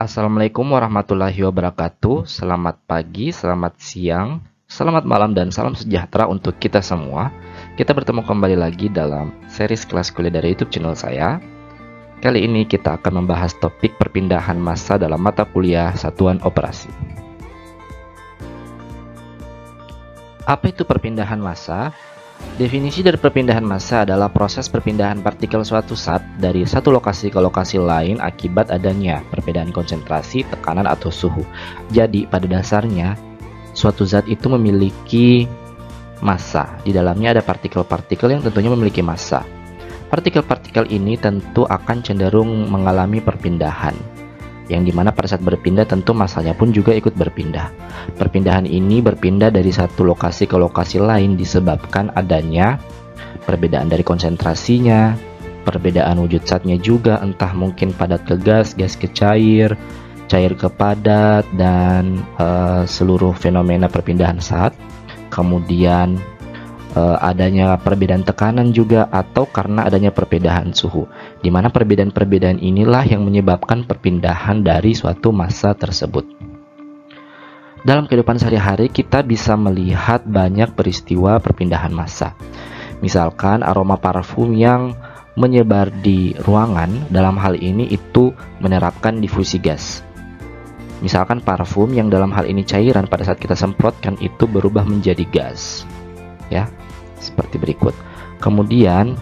Assalamualaikum warahmatullahi wabarakatuh. Selamat pagi, selamat siang, selamat malam, dan salam sejahtera untuk kita semua. Kita bertemu kembali lagi dalam series kelas kuliah dari YouTube channel saya. Kali ini kita akan membahas topik perpindahan massa dalam mata kuliah satuan operasi. Apa itu perpindahan massa? Definisi dari perpindahan massa adalah proses perpindahan partikel suatu zat dari satu lokasi ke lokasi lain akibat adanya perbedaan konsentrasi, tekanan, atau suhu. Jadi, pada dasarnya, suatu zat itu memiliki massa. Di dalamnya ada partikel-partikel yang tentunya memiliki massa. Partikel-partikel ini tentu akan cenderung mengalami perpindahan, yang dimana pada saat berpindah tentu massanya pun juga ikut berpindah. Perpindahan ini berpindah dari satu lokasi ke lokasi lain disebabkan adanya perbedaan dari konsentrasinya, perbedaan wujud zatnya juga, entah mungkin padat ke gas, gas ke cair, cair ke padat, dan seluruh fenomena perpindahan zat. Kemudian adanya perbedaan tekanan juga, atau karena adanya perbedaan suhu, di mana perbedaan-perbedaan inilah yang menyebabkan perpindahan dari suatu massa tersebut. Dalam kehidupan sehari-hari kita bisa melihat banyak peristiwa perpindahan massa. Misalkan aroma parfum yang menyebar di ruangan, dalam hal ini itu menerapkan difusi gas. Misalkan parfum yang dalam hal ini cairan, pada saat kita semprotkan itu berubah menjadi gas. Ya, seperti berikut. Kemudian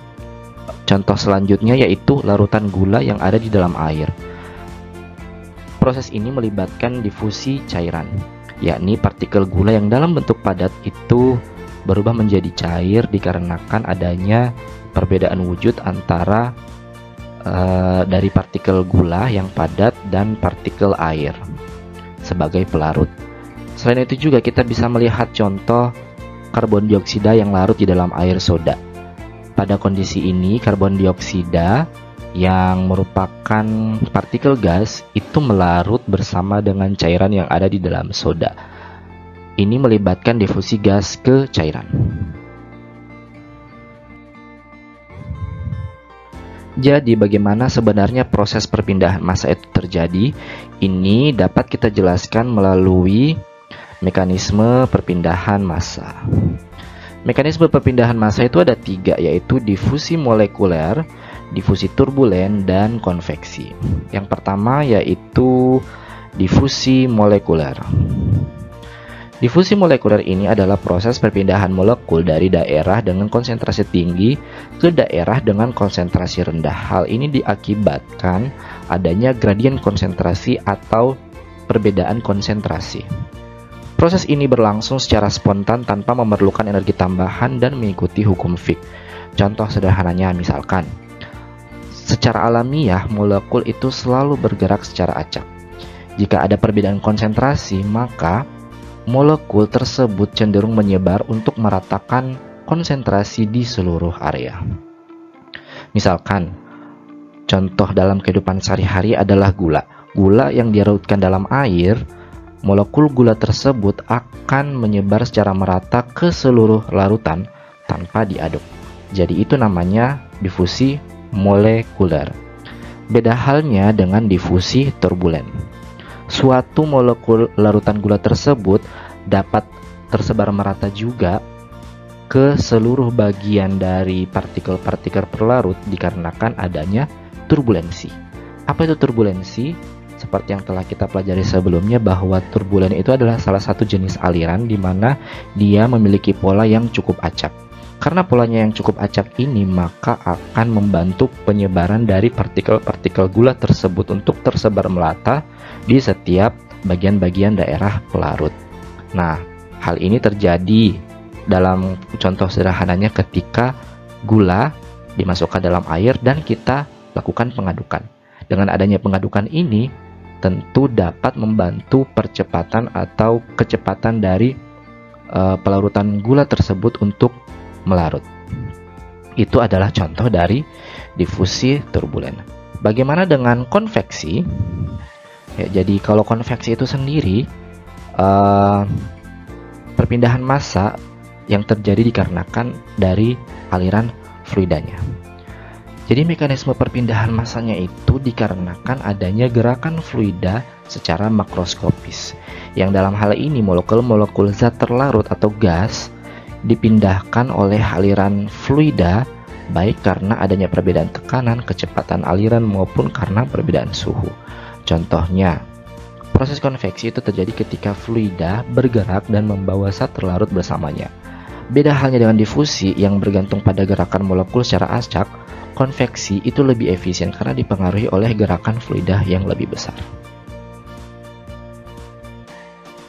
contoh selanjutnya yaitu larutan gula yang ada di dalam air. Proses ini melibatkan difusi cairan, yakni partikel gula yang dalam bentuk padat itu berubah menjadi cair dikarenakan adanya perbedaan wujud antara dari partikel gula yang padat dan partikel air sebagai pelarut. Selain itu juga kita bisa melihat contoh karbon dioksida yang larut di dalam air soda. Pada kondisi ini, karbon dioksida yang merupakan partikel gas itu melarut bersama dengan cairan yang ada di dalam soda. Ini melibatkan difusi gas ke cairan. Jadi, bagaimana sebenarnya proses perpindahan massa itu terjadi? Ini dapat kita jelaskan melalui mekanisme perpindahan massa. Mekanisme perpindahan massa itu ada 3, yaitu difusi molekuler, difusi turbulen, dan konveksi. Yang pertama yaitu difusi molekuler. Difusi molekuler ini adalah proses perpindahan molekul dari daerah dengan konsentrasi tinggi ke daerah dengan konsentrasi rendah. Hal ini diakibatkan adanya gradien konsentrasi atau perbedaan konsentrasi. Proses ini berlangsung secara spontan tanpa memerlukan energi tambahan dan mengikuti hukum Fick. Contoh sederhananya misalkan, secara alamiah molekul itu selalu bergerak secara acak. Jika ada perbedaan konsentrasi, maka molekul tersebut cenderung menyebar untuk meratakan konsentrasi di seluruh area. Misalkan, contoh dalam kehidupan sehari-hari adalah gula. Gula yang dilarutkan dalam air, molekul gula tersebut akan menyebar secara merata ke seluruh larutan tanpa diaduk. Jadi itu namanya difusi molekuler. Beda halnya dengan difusi turbulen. Suatu molekul larutan gula tersebut dapat tersebar merata juga ke seluruh bagian dari partikel-partikel pelarut dikarenakan adanya turbulensi. Apa itu turbulensi? Seperti yang telah kita pelajari sebelumnya, bahwa turbulen itu adalah salah satu jenis aliran di mana dia memiliki pola yang cukup acak. Karena polanya yang cukup acak ini, maka akan membantu penyebaran dari partikel-partikel gula tersebut untuk tersebar melata di setiap bagian-bagian daerah pelarut. Nah, hal ini terjadi dalam contoh sederhananya ketika gula dimasukkan dalam air dan kita lakukan pengadukan. Dengan adanya pengadukan ini, tentu dapat membantu percepatan atau kecepatan dari pelarutan gula tersebut untuk melarut. Itu adalah contoh dari difusi turbulen. Bagaimana dengan konveksi? Ya, jadi kalau konveksi itu sendiri, perpindahan massa yang terjadi dikarenakan dari aliran fluidanya. Jadi mekanisme perpindahan massanya itu dikarenakan adanya gerakan fluida secara makroskopis, yang dalam hal ini molekul-molekul zat terlarut atau gas dipindahkan oleh aliran fluida, baik karena adanya perbedaan tekanan, kecepatan aliran, maupun karena perbedaan suhu. Contohnya, proses konveksi itu terjadi ketika fluida bergerak dan membawa zat terlarut bersamanya. Beda halnya dengan difusi yang bergantung pada gerakan molekul secara acak, konveksi itu lebih efisien karena dipengaruhi oleh gerakan fluida yang lebih besar.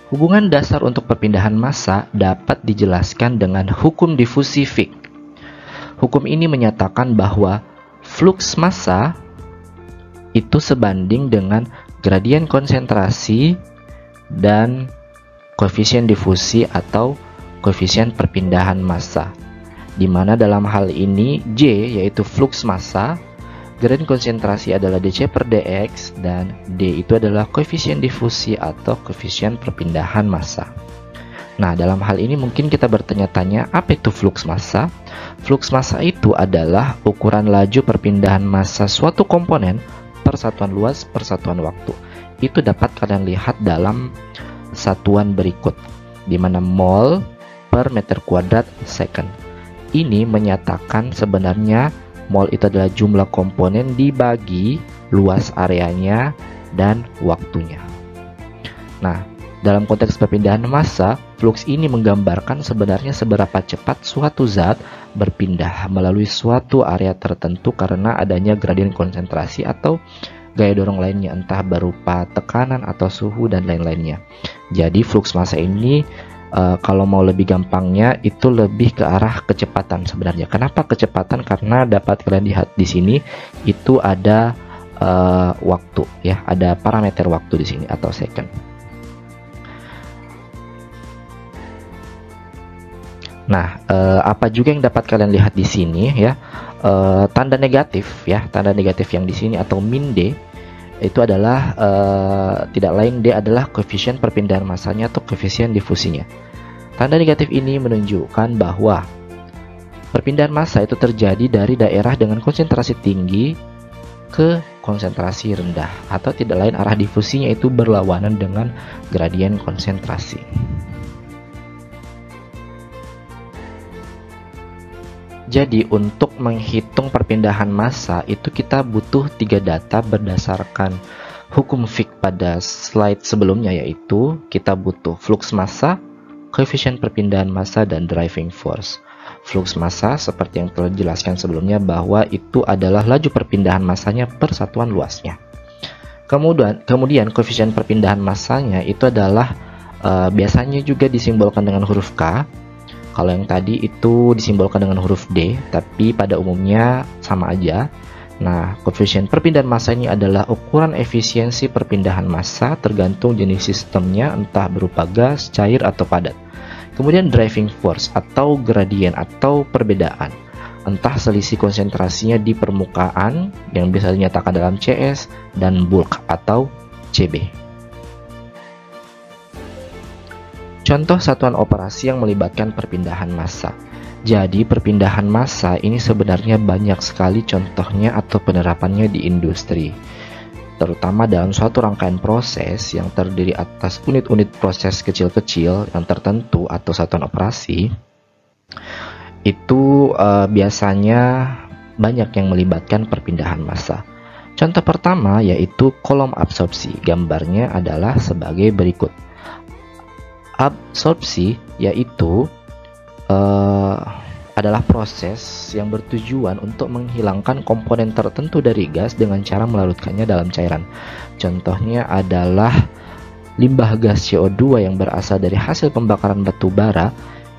Hubungan dasar untuk perpindahan massa dapat dijelaskan dengan hukum difusi Fick. Hukum ini menyatakan bahwa fluks massa itu sebanding dengan gradien konsentrasi dan koefisien difusi atau koefisien perpindahan massa, di mana dalam hal ini J yaitu fluks massa, gradien konsentrasi adalah dC per dx, dan D itu adalah koefisien difusi atau koefisien perpindahan massa. Nah, dalam hal ini mungkin kita bertanya-tanya, apa itu fluks massa? Fluks massa itu adalah ukuran laju perpindahan massa suatu komponen per satuan luas per satuan waktu. Itu dapat kalian lihat dalam satuan berikut, di mana mol per meter kuadrat second. Ini menyatakan sebenarnya mol itu adalah jumlah komponen dibagi luas areanya dan waktunya. Nah, dalam konteks perpindahan massa, fluks ini menggambarkan sebenarnya seberapa cepat suatu zat berpindah melalui suatu area tertentu karena adanya gradien konsentrasi atau gaya dorong lainnya, entah berupa tekanan atau suhu dan lain-lainnya. Jadi fluks massa ini kalau mau lebih gampangnya itu lebih ke arah kecepatan sebenarnya. Kenapa kecepatan? Karena dapat kalian lihat di sini itu ada waktu ya, ada parameter waktu di sini atau second. Nah, apa juga yang dapat kalian lihat di sini ya? Tanda negatif ya, tanda negatif yang di sini atau min D itu adalah tidak lain, D adalah koefisien perpindahan massanya atau koefisien difusinya. Tanda negatif ini menunjukkan bahwa perpindahan massa itu terjadi dari daerah dengan konsentrasi tinggi ke konsentrasi rendah, atau tidak lain arah difusinya itu berlawanan dengan gradien konsentrasi. Jadi untuk menghitung perpindahan massa itu kita butuh 3 data berdasarkan hukum Fick pada slide sebelumnya, yaitu kita butuh fluks massa, koefisien perpindahan massa, dan driving force. Fluks massa seperti yang telah dijelaskan sebelumnya bahwa itu adalah laju perpindahan massanya per satuan luasnya. Kemudian koefisien perpindahan massanya itu adalah biasanya juga disimbolkan dengan huruf K. Kalau yang tadi itu disimbolkan dengan huruf D, tapi pada umumnya sama aja. Nah, koefisien perpindahan massa ini adalah ukuran efisiensi perpindahan massa tergantung jenis sistemnya, entah berupa gas, cair, atau padat. Kemudian driving force atau gradien atau perbedaan, entah selisih konsentrasinya di permukaan yang bisa dinyatakan dalam CS, dan bulk atau CB. Contoh satuan operasi yang melibatkan perpindahan massa. Jadi perpindahan massa ini sebenarnya banyak sekali contohnya atau penerapannya di industri, terutama dalam suatu rangkaian proses yang terdiri atas unit-unit proses kecil-kecil yang tertentu atau satuan operasi. Itu biasanya banyak yang melibatkan perpindahan massa. Contoh pertama yaitu kolom absorpsi. Gambarnya adalah sebagai berikut. Absorpsi yaitu adalah proses yang bertujuan untuk menghilangkan komponen tertentu dari gas dengan cara melarutkannya dalam cairan. Contohnya adalah limbah gas CO2 yang berasal dari hasil pembakaran batu bara,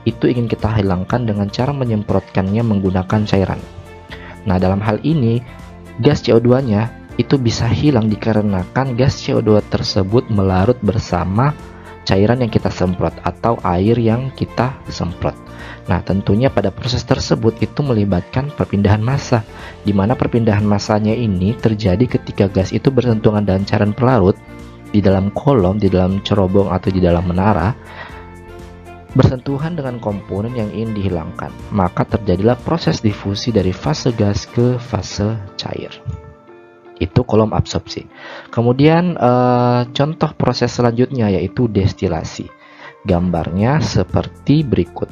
itu ingin kita hilangkan dengan cara menyemprotkannya menggunakan cairan. Nah, dalam hal ini gas CO2-nya itu bisa hilang dikarenakan gas CO2 tersebut melarut bersama cairan yang kita semprot atau air yang kita semprot. Nah, tentunya pada proses tersebut itu melibatkan perpindahan massa, di mana perpindahan massanya ini terjadi ketika gas itu bersentuhan dengan cairan pelarut di dalam kolom, di dalam cerobong atau di dalam menara, bersentuhan dengan komponen yang ingin dihilangkan, maka terjadilah proses difusi dari fase gas ke fase cair. Itu kolom absorpsi. Kemudian contoh proses selanjutnya yaitu destilasi. Gambarnya seperti berikut.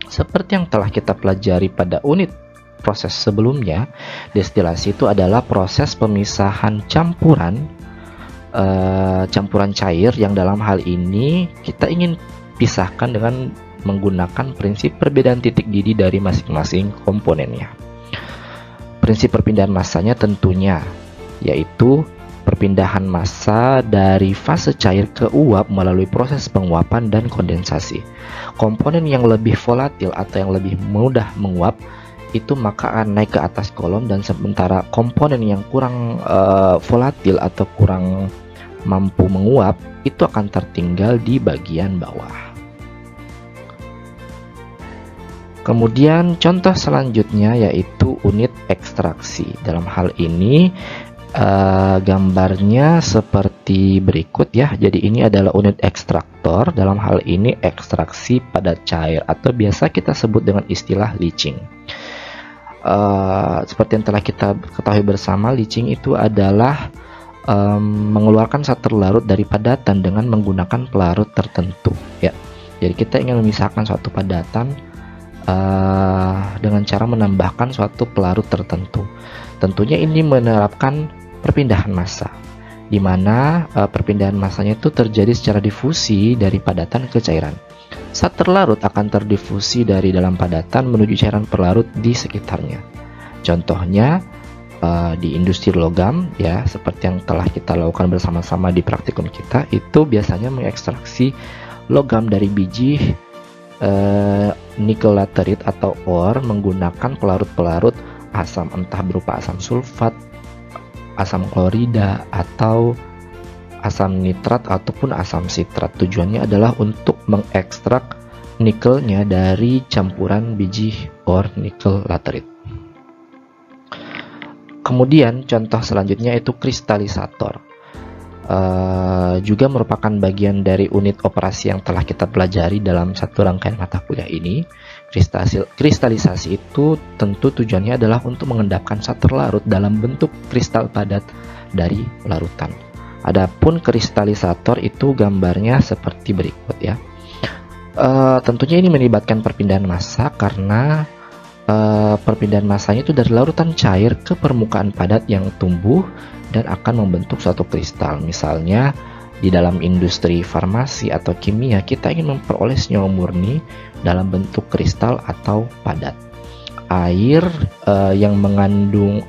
Seperti yang telah kita pelajari pada unit proses sebelumnya, destilasi itu adalah proses pemisahan campuran cair yang dalam hal ini kita ingin pisahkan dengan menggunakan prinsip perbedaan titik didih dari masing-masing komponennya. Prinsip perpindahan massanya tentunya yaitu perpindahan massa dari fase cair ke uap melalui proses penguapan dan kondensasi. Komponen yang lebih volatil atau yang lebih mudah menguap itu maka akan naik ke atas kolom, dan sementara komponen yang kurang volatil atau kurang mampu menguap itu akan tertinggal di bagian bawah. Kemudian contoh selanjutnya yaitu unit ekstraksi. Dalam hal ini gambarnya seperti berikut ya. Jadi ini adalah unit ekstraktor. Dalam hal ini ekstraksi padat cair atau biasa kita sebut dengan istilah leaching. Seperti yang telah kita ketahui bersama, leaching itu adalah mengeluarkan zat terlarut dari padatan dengan menggunakan pelarut tertentu ya. Jadi kita ingin memisahkan suatu padatan dengan cara menambahkan suatu pelarut tertentu. Tentunya ini menerapkan perpindahan massa, di mana perpindahan massanya itu terjadi secara difusi dari padatan ke cairan. Zat terlarut akan terdifusi dari dalam padatan menuju cairan pelarut di sekitarnya. Contohnya di industri logam ya, seperti yang telah kita lakukan bersama-sama di praktikum kita, itu biasanya mengekstraksi logam dari biji nikel laterit atau ore menggunakan pelarut-pelarut asam, entah berupa asam sulfat, asam klorida, atau asam nitrat ataupun asam sitrat. Tujuannya adalah untuk mengekstrak nikelnya dari campuran biji ore nikel laterit. Kemudian contoh selanjutnya itu kristalisator. Juga merupakan bagian dari unit operasi yang telah kita pelajari dalam satu rangkaian mata kuliah ini. Kristalisasi itu tentu tujuannya adalah untuk mengendapkan zat terlarut dalam bentuk kristal padat dari larutan. Adapun kristalisator itu gambarnya seperti berikut ya. Tentunya ini melibatkan perpindahan massa karena perpindahan massanya itu dari larutan cair ke permukaan padat yang tumbuh dan akan membentuk suatu kristal. Misalnya di dalam industri farmasi atau kimia, kita ingin memperoleh senyawa murni dalam bentuk kristal atau padat. Air yang mengandung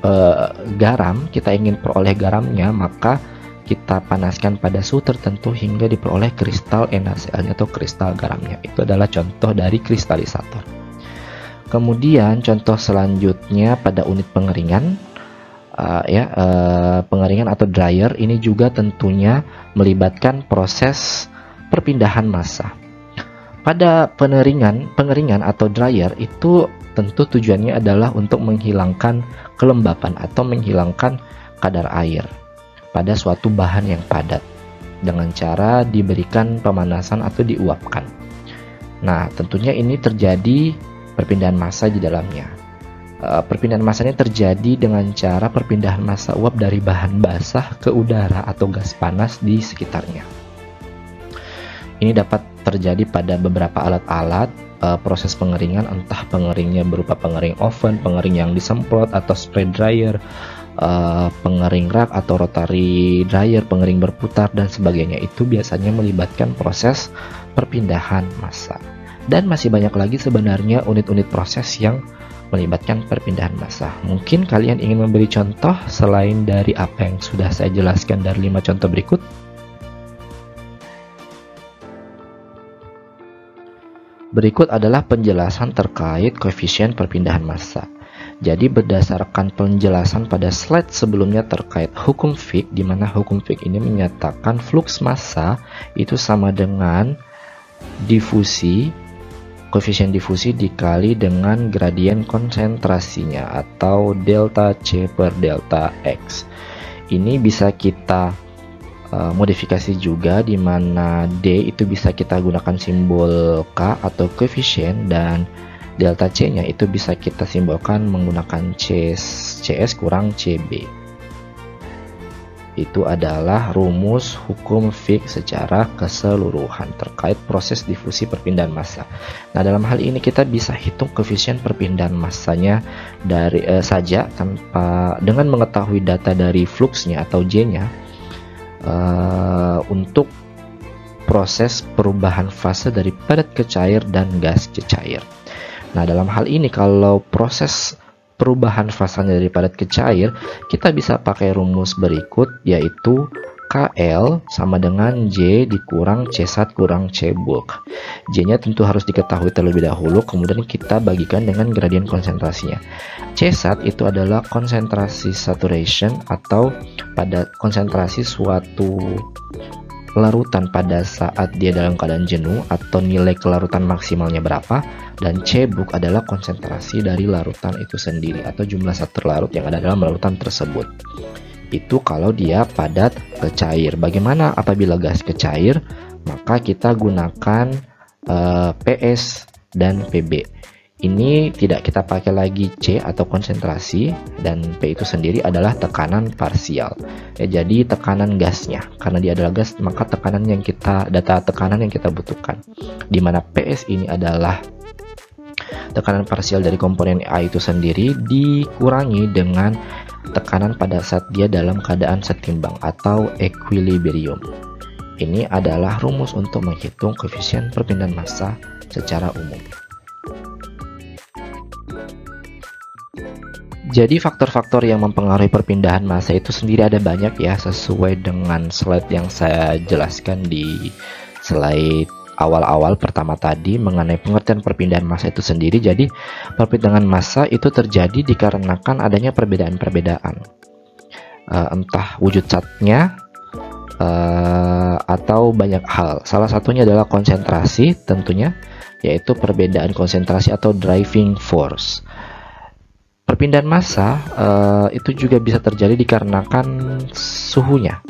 garam, kita ingin peroleh garamnya, maka kita panaskan pada suhu tertentu hingga diperoleh kristal NaCl atau kristal garamnya. Itu adalah contoh dari kristalisator. Kemudian contoh selanjutnya pada unit pengeringan, pengeringan atau dryer, ini juga tentunya melibatkan proses perpindahan massa. Pada pengeringan atau dryer itu tentu tujuannya adalah untuk menghilangkan kelembapan atau menghilangkan kadar air pada suatu bahan yang padat dengan cara diberikan pemanasan atau diuapkan. Nah, tentunya ini terjadi perpindahan massa di dalamnya. Perpindahan massanya terjadi dengan cara perpindahan massa uap dari bahan basah ke udara atau gas panas di sekitarnya. Ini dapat terjadi pada beberapa alat-alat proses pengeringan, entah pengeringnya berupa pengering oven, pengering yang disemprot atau spray dryer, pengering rak atau rotary dryer, pengering berputar dan sebagainya. Itu biasanya melibatkan proses perpindahan massa. Dan masih banyak lagi sebenarnya unit-unit proses yang melibatkan perpindahan massa. Mungkin kalian ingin memberi contoh selain dari apa yang sudah saya jelaskan dari 5 contoh berikut. Berikut adalah penjelasan terkait koefisien perpindahan massa. Jadi berdasarkan penjelasan pada slide sebelumnya terkait hukum Fick, di mana hukum Fick ini menyatakan flux massa itu sama dengan difusi, koefisien difusi dikali dengan gradien konsentrasinya atau delta C per delta X. Ini bisa kita modifikasi juga, di mana D itu bisa kita gunakan simbol K atau koefisien, dan delta C-nya itu bisa kita simbolkan menggunakan CS kurang CB. Itu adalah rumus hukum Fick secara keseluruhan terkait proses difusi perpindahan massa. Nah, dalam hal ini kita bisa hitung koefisien perpindahan massanya dari saja tanpa dengan mengetahui data dari fluxnya atau J-nya untuk proses perubahan fase dari padat ke cair dan gas ke cair. Nah, dalam hal ini kalau proses perubahan fasanya dari padat ke cair, kita bisa pakai rumus berikut, yaitu KL sama dengan J dikurang C1 kurang C bulk. J-nya tentu harus diketahui terlebih dahulu, kemudian kita bagikan dengan gradien konsentrasinya. C1 itu adalah konsentrasi saturation atau pada konsentrasi suatu larutan pada saat dia dalam keadaan jenuh atau nilai kelarutan maksimalnya berapa, dan C bulk adalah konsentrasi dari larutan itu sendiri atau jumlah zat terlarut yang ada dalam larutan tersebut. Itu kalau dia padat ke cair. Bagaimana apabila gas ke cair? Maka kita gunakan PS dan PB. Ini tidak kita pakai lagi C atau konsentrasi, dan P itu sendiri adalah tekanan parsial. Jadi tekanan gasnya, karena dia adalah gas, maka data tekanan yang kita butuhkan. Di mana PS ini adalah tekanan parsial dari komponen A itu sendiri dikurangi dengan tekanan pada saat dia dalam keadaan setimbang atau equilibrium. Ini adalah rumus untuk menghitung koefisien perpindahan massa secara umum. Jadi faktor-faktor yang mempengaruhi perpindahan massa itu sendiri ada banyak ya, sesuai dengan slide yang saya jelaskan di slide awal-awal pertama tadi mengenai pengertian perpindahan massa itu sendiri. Jadi perpindahan massa itu terjadi dikarenakan adanya perbedaan-perbedaan, entah wujud zatnya atau banyak hal. Salah satunya adalah konsentrasi tentunya, yaitu perbedaan konsentrasi atau driving force. Perpindahan massa itu juga bisa terjadi dikarenakan suhunya.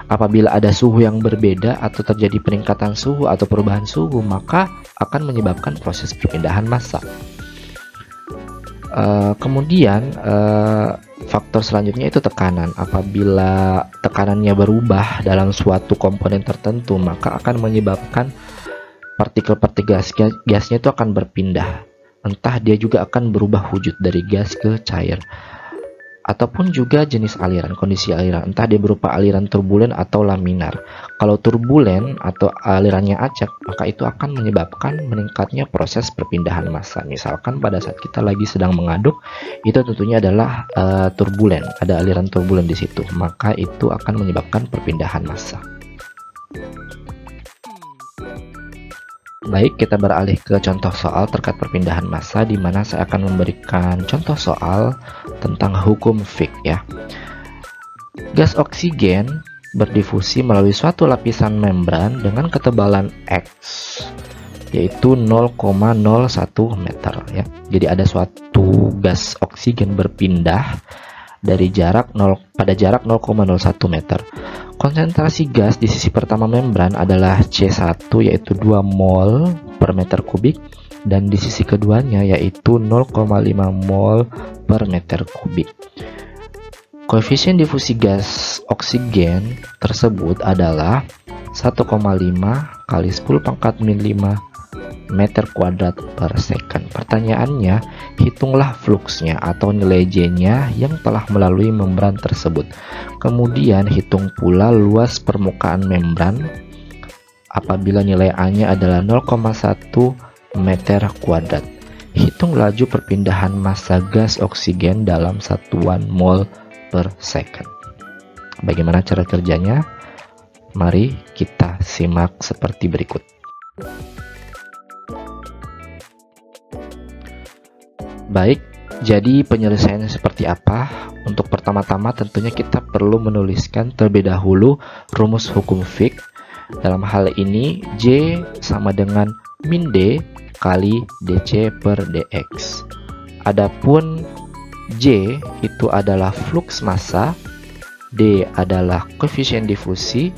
Apabila ada suhu yang berbeda atau terjadi peningkatan suhu atau perubahan suhu, maka akan menyebabkan proses perpindahan massa. Kemudian faktor selanjutnya itu tekanan. Apabila tekanannya berubah dalam suatu komponen tertentu, maka akan menyebabkan partikel-partikel gasnya itu akan berpindah. Entah dia juga akan berubah wujud dari gas ke cair, ataupun juga jenis aliran, kondisi aliran, entah dia berupa aliran turbulen atau laminar. Kalau turbulen atau alirannya acak, maka itu akan menyebabkan meningkatnya proses perpindahan massa. Misalkan pada saat kita lagi sedang mengaduk, itu tentunya adalah turbulen, ada aliran turbulen di situ, maka itu akan menyebabkan perpindahan massa. Baik, kita beralih ke contoh soal terkait perpindahan massa, di mana saya akan memberikan contoh soal tentang hukum Fick ya. Gas oksigen berdifusi melalui suatu lapisan membran dengan ketebalan X, yaitu 0,01 meter ya. Jadi ada suatu gas oksigen berpindah dari pada jarak 0,01 meter. Konsentrasi gas di sisi pertama membran adalah C1, yaitu 2 mol per meter kubik, dan di sisi keduanya yaitu 0,5 mol per meter kubik. Koefisien difusi gas oksigen tersebut adalah 1,5 kali 10 pangkat min 5 meter kuadrat per second. Pertanyaannya, hitunglah fluxnya atau nilai J-nya yang telah melalui membran tersebut. Kemudian hitung pula luas permukaan membran apabila nilai A-nya adalah 0,1 meter kuadrat. Hitung laju perpindahan massa gas oksigen dalam satuan mol per second. Bagaimana cara kerjanya? Mari kita simak seperti berikut. Baik, jadi penyelesaiannya seperti apa? Untuk pertama-tama tentunya kita perlu menuliskan terlebih dahulu rumus hukum Fick. Dalam hal ini J sama dengan min D kali dC per dx. Adapun J itu adalah flux massa, D adalah koefisien difusi,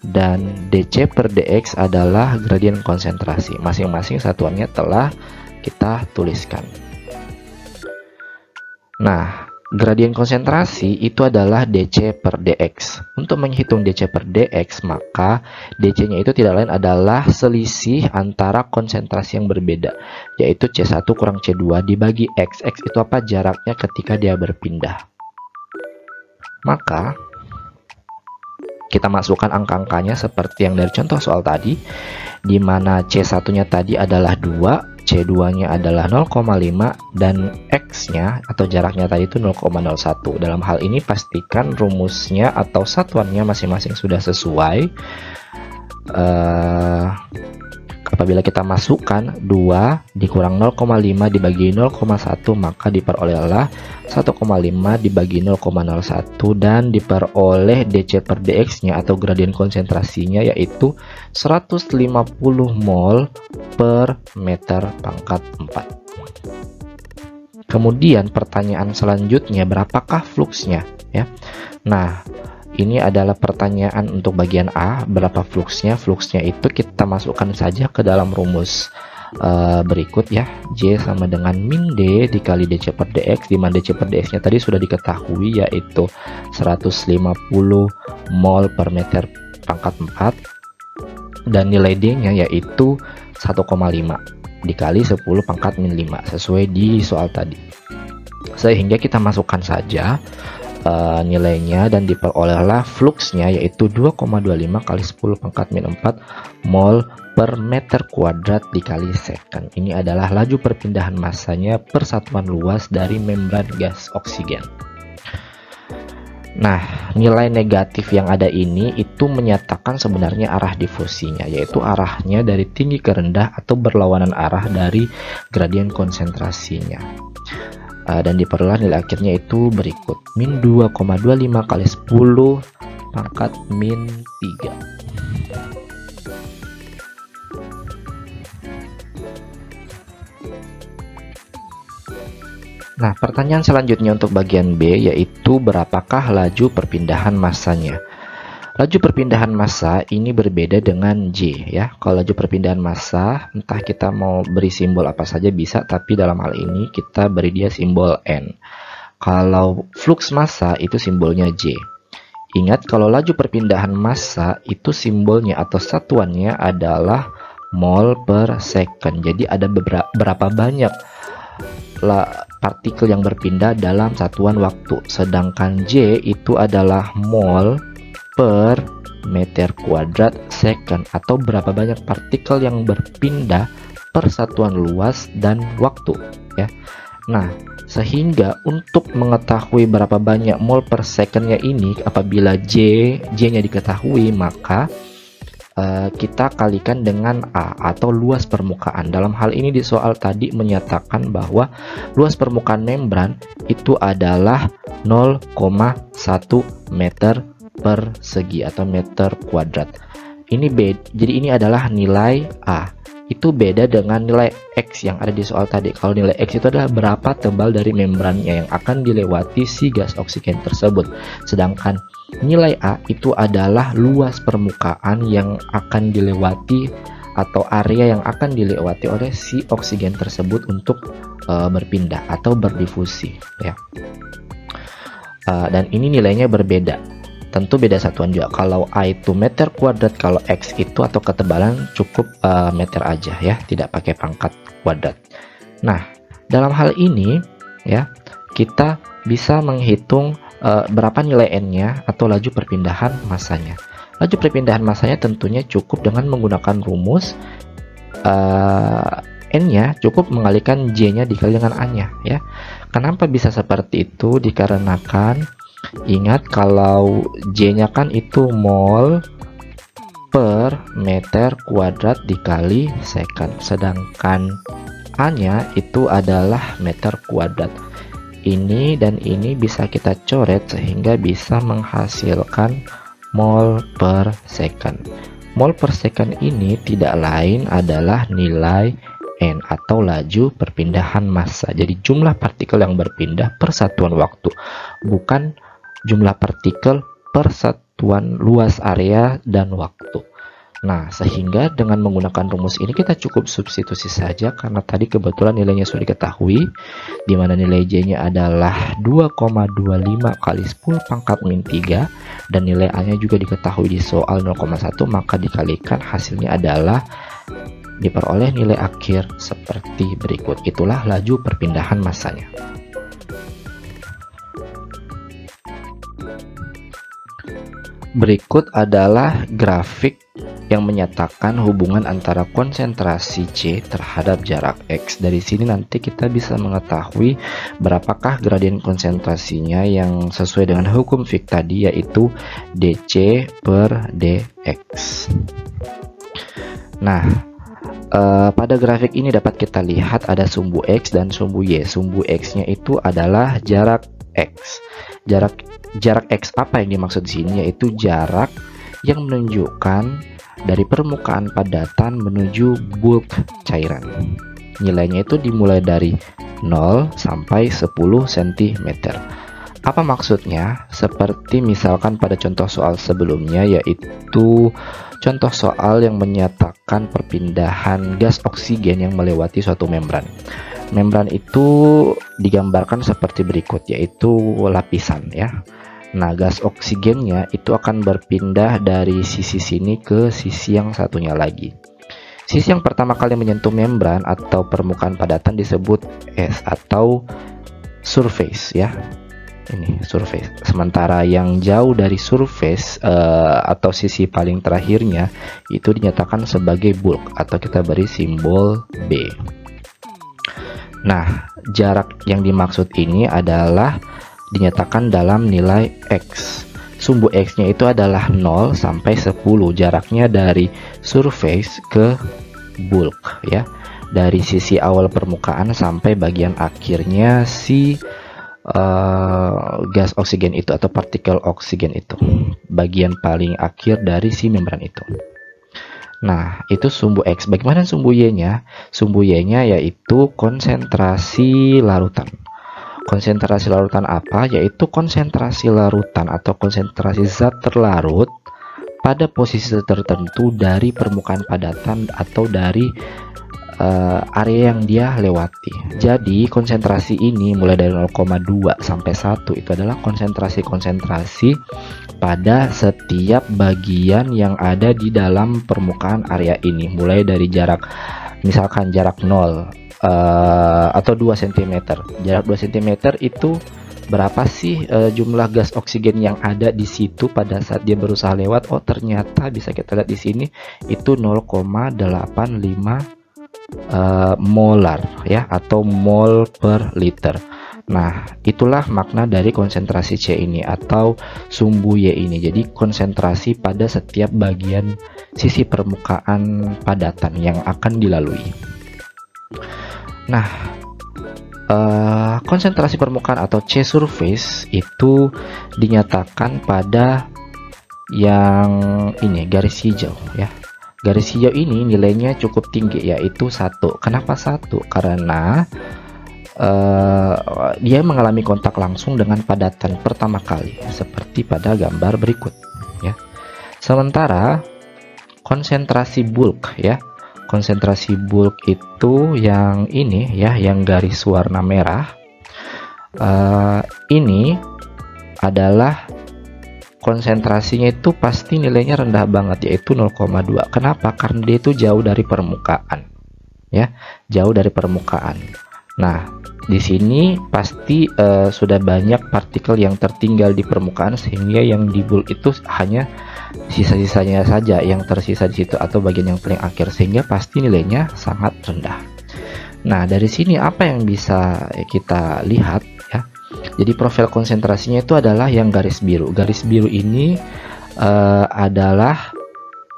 dan dc per dx adalah gradien konsentrasi. Masing-masing satuannya telah kita tuliskan. Nah, gradien konsentrasi itu adalah dc per dx. Untuk menghitung dc per dx, maka dc-nya itu tidak lain adalah selisih antara konsentrasi yang berbeda, yaitu C1 kurang C2 dibagi x. X itu apa? Jaraknya ketika dia berpindah. Maka, kita masukkan angka-angkanya seperti yang dari contoh soal tadi, di mana C1-nya tadi adalah 2, C2-nya adalah 0,5 dan X-nya atau jaraknya tadi itu 0,01. Dalam hal ini pastikan rumusnya atau satuannya masing-masing sudah sesuai. Apabila kita masukkan 2 dikurang 0,5 dibagi 0,1, maka diperolehlah 1,5 dibagi 0,01 dan diperoleh dc per dx-nya atau gradien konsentrasinya yaitu 150 mol per meter pangkat 4. Kemudian pertanyaan selanjutnya, berapakah fluksnya ya? Nah, ini adalah pertanyaan untuk bagian A, berapa fluksnya? Fluksnya itu kita masukkan saja ke dalam rumus berikut ya. J sama dengan min D dikali dc per dx, di mana dc per dx-nya tadi sudah diketahui yaitu 150 mol per meter pangkat 4 dan nilai D-nya yaitu 1,5 dikali 10 pangkat min 5 sesuai di soal tadi. Sehingga kita masukkan saja nilainya dan diperolehlah fluksnya yaitu 2,25 kali 10 pangkat min 4 mol per meter kuadrat dikali second. Ini adalah laju perpindahan massanya per satuan luas dari membran gas oksigen. Nah, nilai negatif yang ada ini itu menyatakan sebenarnya arah difusinya, yaitu arahnya dari tinggi ke rendah atau berlawanan arah dari gradien konsentrasinya. Dan diperoleh nilai akhirnya itu berikut, min 2,25 kali 10 pangkat min 3. Nah, pertanyaan selanjutnya untuk bagian B yaitu berapakah laju perpindahan massanya. Laju perpindahan massa ini berbeda dengan J ya. Kalau laju perpindahan massa entah kita mau beri simbol apa saja bisa, tapi dalam hal ini kita beri dia simbol N. Kalau flux massa itu simbolnya J. Ingat kalau laju perpindahan massa itu simbolnya atau satuannya adalah mol per second. Jadi ada berapa banyak partikel yang berpindah dalam satuan waktu. Sedangkan J itu adalah mol per meter kuadrat second atau berapa banyak partikel yang berpindah per satuan luas dan waktu ya. Nah, sehingga untuk mengetahui berapa banyak mol per secondnya ini, apabila J-nya diketahui, maka kita kalikan dengan A atau luas permukaan. Dalam hal ini di soal tadi menyatakan bahwa luas permukaan membran itu adalah 0,1 meter persegi atau meter kuadrat. Jadi ini adalah nilai A. Itu beda dengan nilai X yang ada di soal tadi. Kalau nilai X itu adalah berapa tebal dari membrannya yang akan dilewati si gas oksigen tersebut. Sedangkan nilai A itu adalah luas permukaan yang akan dilewati atau area yang akan dilewati oleh si oksigen tersebut untuk berpindah atau berdifusi ya. Dan ini nilainya berbeda. Tentu beda satuan juga. Kalau A itu meter kuadrat, kalau X itu atau ketebalan cukup meter aja ya, tidak pakai pangkat kuadrat. Nah, dalam hal ini ya, kita bisa menghitung berapa nilai N-nya atau laju perpindahan massanya. Laju perpindahan massanya tentunya cukup dengan menggunakan rumus N-nya cukup mengalikan J-nya dikali dengan A-nya ya. Kenapa bisa seperti itu? Dikarenakan ingat kalau J-nya kan itu mol per meter kuadrat dikali second, sedangkan A-nya itu adalah meter kuadrat. Ini dan ini bisa kita coret sehingga bisa menghasilkan mol per second. Mol per second ini tidak lain adalah nilai N atau laju perpindahan massa. Jadi jumlah partikel yang berpindah per satuan waktu, bukan jumlah partikel per satuan luas area dan waktu. Nah, sehingga dengan menggunakan rumus ini kita cukup substitusi saja karena tadi kebetulan nilainya sudah diketahui, di mana nilai J-nya adalah 2,25 kali 10 pangkat min 3 dan nilai A-nya juga diketahui di soal 0,1, maka dikalikan hasilnya adalah diperoleh nilai akhir seperti berikut. Itulah laju perpindahan massanya. Berikut adalah grafik yang menyatakan hubungan antara konsentrasi C terhadap jarak X. Dari sini nanti kita bisa mengetahui berapakah gradien konsentrasinya yang sesuai dengan hukum Fick tadi, yaitu dC per dx. Nah, pada grafik ini dapat kita lihat ada sumbu X dan sumbu Y. Sumbu X-nya itu adalah jarak X. Jarak X apa yang dimaksud di sini, yaitu jarak yang menunjukkan dari permukaan padatan menuju bulk cairan. Nilainya itu dimulai dari 0 sampai 10 cm. Apa maksudnya? Seperti misalkan pada contoh soal sebelumnya, yaitu contoh soal yang menyatakan perpindahan gas oksigen yang melewati suatu membran. Membran itu digambarkan seperti berikut, yaitu lapisan ya. Nah, gas oksigennya itu akan berpindah dari sisi sini ke sisi yang satunya lagi. Sisi yang pertama kali menyentuh membran atau permukaan padatan disebut S atau surface ya. Ini surface. Sementara yang jauh dari surface atau sisi paling terakhirnya itu dinyatakan sebagai bulk atau kita beri simbol B. Nah, jarak yang dimaksud ini adalah dinyatakan dalam nilai X. Sumbu X-nya itu adalah 0 sampai 10, jaraknya dari surface ke bulk ya. Dari sisi awal permukaan sampai bagian akhirnya si gas oksigen itu atau partikel oksigen itu. Bagian paling akhir dari si membran itu. Nah, itu sumbu X. Bagaimana sumbu Y-nya? Sumbu Y-nya yaitu konsentrasi larutan. Konsentrasi larutan apa? Yaitu konsentrasi larutan atau konsentrasi zat terlarut pada posisi tertentu dari permukaan padatan atau dari area yang dia lewati. Jadi konsentrasi ini mulai dari 0,2 sampai 1 itu adalah konsentrasi pada setiap bagian yang ada di dalam permukaan area ini. Mulai dari jarak, misalkan jarak 0 atau 2 cm. Jarak 2 cm itu berapa sih jumlah gas oksigen yang ada di situ pada saat dia berusaha lewat? Oh, ternyata bisa kita lihat di sini itu 0,85 molar ya, atau mol per liter. Nah, itulah makna dari konsentrasi C ini atau sumbu Y ini. Jadi konsentrasi pada setiap bagian sisi permukaan padatan yang akan dilalui. Nah, konsentrasi permukaan atau C surface itu dinyatakan pada yang ini, garis hijau ya. Garis hijau ini nilainya cukup tinggi, yaitu 1. Kenapa 1? Karena dia mengalami kontak langsung dengan padatan pertama kali, seperti pada gambar berikut ya. Sementara konsentrasi bulk ya, konsentrasi bulk itu yang ini ya, yang garis warna merah, ini adalah konsentrasinya itu pasti nilainya rendah banget, yaitu 0,2. Kenapa? Karena dia itu jauh dari permukaan ya, jauh dari permukaan. Nah, di sini pasti sudah banyak partikel yang tertinggal di permukaan, sehingga yang di bulk itu hanya sisa-sisanya saja yang tersisa di situ atau bagian yang paling akhir, sehingga pasti nilainya sangat rendah. Nah, dari sini apa yang bisa kita lihat ya? Jadi profil konsentrasinya itu adalah yang garis biru. Garis biru ini adalah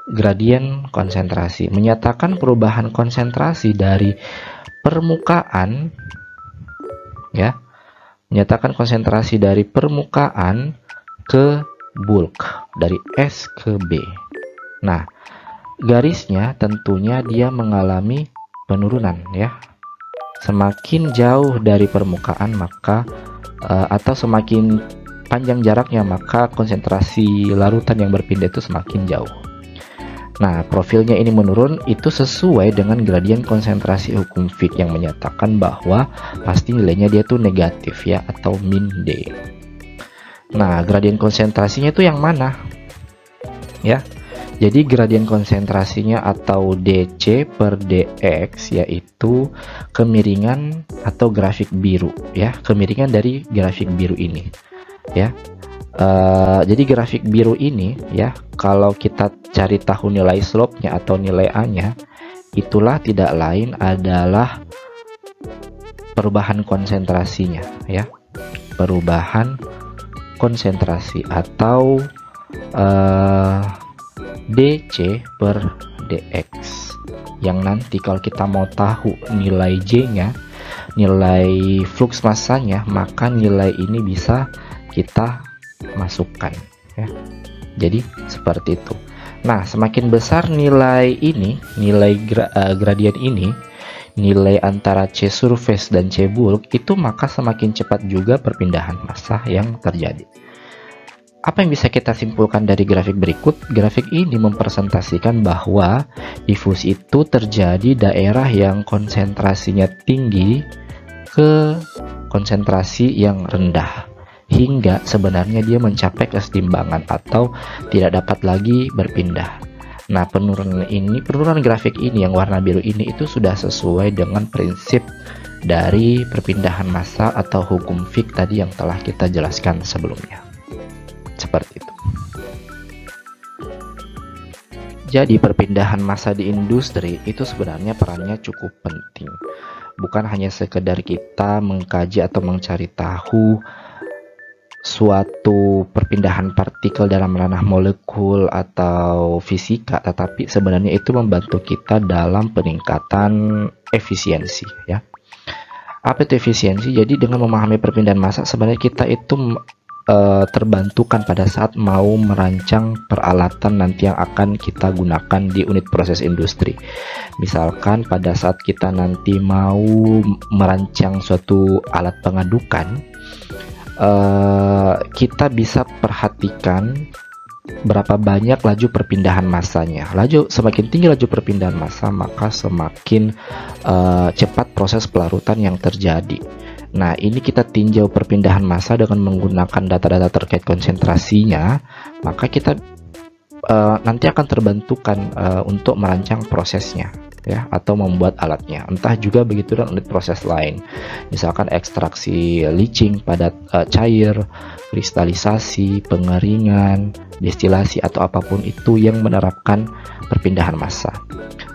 gradien konsentrasi, menyatakan perubahan konsentrasi dari permukaan ya, menyatakan konsentrasi dari permukaan ke bulk, dari S ke B. Nah, garisnya tentunya dia mengalami penurunan ya. Semakin jauh dari permukaan maka atau semakin panjang jaraknya, maka konsentrasi larutan yang berpindah itu semakin jauh. Nah, profilnya ini menurun itu sesuai dengan gradien konsentrasi hukum Fick yang menyatakan bahwa pasti nilainya dia tuh negatif ya, atau min D. Nah, gradien konsentrasinya itu yang mana? Ya. Jadi gradien konsentrasinya atau DC per dx yaitu kemiringan atau grafik biru ya, kemiringan dari grafik biru ini ya. Jadi grafik biru ini ya, kalau kita cari tahu nilai slope-nya atau nilai A-nya, itulah tidak lain adalah perubahan konsentrasinya ya, perubahan konsentrasi atau DC per dx, yang nanti kalau kita mau tahu nilai J-nya, nilai flux masanya, maka nilai ini bisa kita masukkan ya. Jadi seperti itu. Nah, semakin besar nilai ini, nilai gradien ini, nilai antara C surface dan C bulk itu, maka semakin cepat juga perpindahan massa yang terjadi. Apa yang bisa kita simpulkan dari grafik berikut? Grafik ini mempresentasikan bahwa difusi itu terjadi daerah yang konsentrasinya tinggi ke konsentrasi yang rendah, hingga sebenarnya dia mencapai kesetimbangan atau tidak dapat lagi berpindah. Nah, penurunan grafik ini yang warna biru ini itu sudah sesuai dengan prinsip dari perpindahan massa atau hukum Fick tadi yang telah kita jelaskan sebelumnya. Seperti itu. Jadi perpindahan massa di industri itu sebenarnya perannya cukup penting. Bukan hanya sekedar kita mengkaji atau mencari tahu suatu perpindahan partikel dalam ranah molekul atau fisika, tetapi sebenarnya itu membantu kita dalam peningkatan efisiensi ya. Apa itu efisiensi? Jadi dengan memahami perpindahan massa sebenarnya kita itu terbantukan pada saat mau merancang peralatan nanti yang akan kita gunakan di unit proses industri. Misalkan pada saat kita nanti mau merancang suatu alat pengadukan, kita bisa perhatikan berapa banyak laju perpindahan massanya. Semakin tinggi laju perpindahan massa, maka semakin cepat proses pelarutan yang terjadi. Nah, ini kita tinjau perpindahan massa dengan menggunakan data-data terkait konsentrasinya, maka kita nanti akan terbantukan untuk merancang prosesnya ya, atau membuat alatnya. Entah juga begitu dengan unit proses lain, misalkan ekstraksi leaching pada cair, kristalisasi, pengeringan, destilasi, atau apapun itu yang menerapkan perpindahan massa.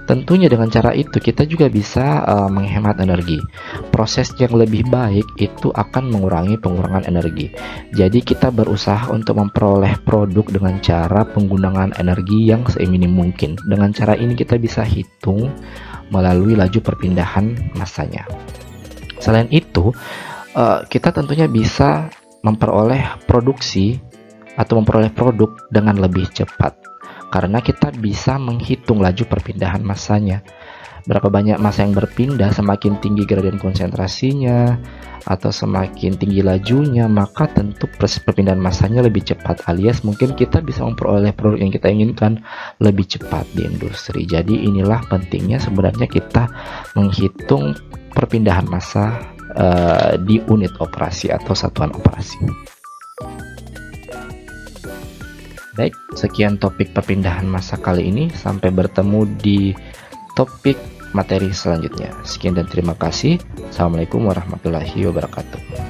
Tentunya dengan cara itu kita juga bisa menghemat energi. Proses yang lebih baik itu akan mengurangi pengurangan energi. Jadi kita berusaha untuk memperoleh produk dengan cara penggunaan energi yang seminim mungkin. Dengan cara ini kita bisa hitung melalui laju perpindahan massanya. Selain itu, kita tentunya bisa memperoleh produksi atau memperoleh produk dengan lebih cepat, karena kita bisa menghitung laju perpindahan massanya. Berapa banyak massa yang berpindah, semakin tinggi gradien konsentrasinya atau semakin tinggi lajunya, maka tentu proses perpindahan massanya lebih cepat, alias mungkin kita bisa memperoleh produk yang kita inginkan lebih cepat di industri. Jadi inilah pentingnya sebenarnya kita menghitung perpindahan massa di unit operasi atau satuan operasi. Baik, sekian topik perpindahan massa kali ini. Sampai bertemu di topik materi selanjutnya. Sekian dan terima kasih. Assalamualaikum warahmatullahi wabarakatuh.